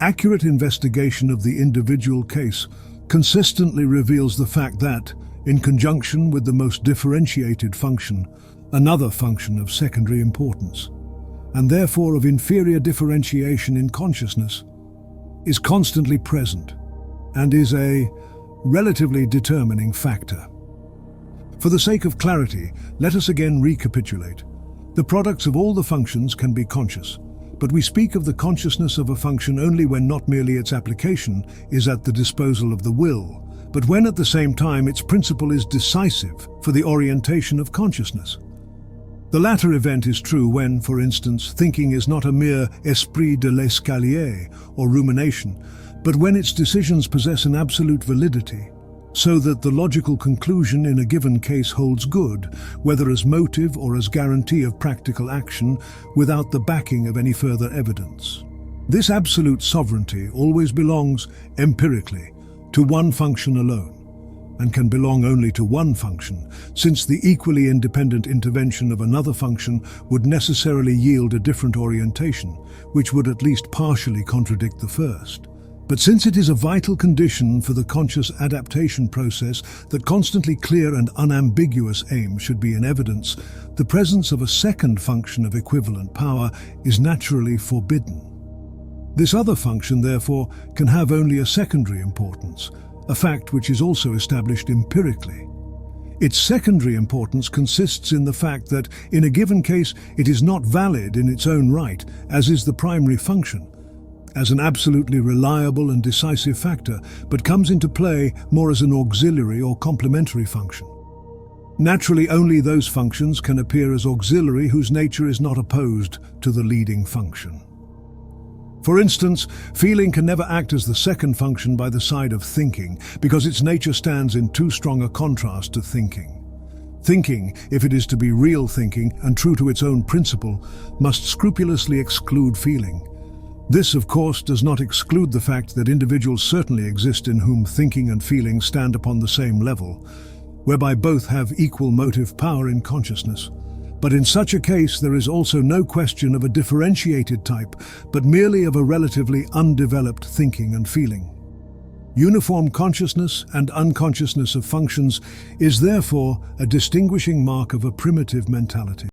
Accurate investigation of the individual case consistently reveals the fact that, in conjunction with the most differentiated function, another function of secondary importance, and therefore of inferior differentiation in consciousness, is constantly present and is a relatively determining factor. For the sake of clarity, let us again recapitulate. The products of all the functions can be conscious, but we speak of the consciousness of a function only when not merely its application is at the disposal of the will, but when at the same time its principle is decisive for the orientation of consciousness. The latter event is true when, for instance, thinking is not a mere esprit de l'escalier or rumination, but when its decisions possess an absolute validity, so that the logical conclusion in a given case holds good, whether as motive or as guarantee of practical action, without the backing of any further evidence. This absolute sovereignty always belongs, empirically, to one function alone, and can belong only to one function, since the equally independent intervention of another function would necessarily yield a different orientation, which would at least partially contradict the first. But since it is a vital condition for the conscious adaptation process that constantly clear and unambiguous aim should be in evidence, the presence of a second function of equivalent power is naturally forbidden. This other function, therefore, can have only a secondary importance, a fact which is also established empirically. Its secondary importance consists in the fact that, in a given case, it is not valid in its own right, as is the primary function, as an absolutely reliable and decisive factor, but comes into play more as an auxiliary or complementary function. Naturally, only those functions can appear as auxiliary whose nature is not opposed to the leading function. For instance, feeling can never act as the second function by the side of thinking, because its nature stands in too strong a contrast to thinking. Thinking, if it is to be real thinking and true to its own principle, must scrupulously exclude feeling. This, of course, does not exclude the fact that individuals certainly exist in whom thinking and feeling stand upon the same level, whereby both have equal motive power in consciousness. But in such a case, there is also no question of a differentiated type, but merely of a relatively undeveloped thinking and feeling. Uniform consciousness and unconsciousness of functions is therefore a distinguishing mark of a primitive mentality.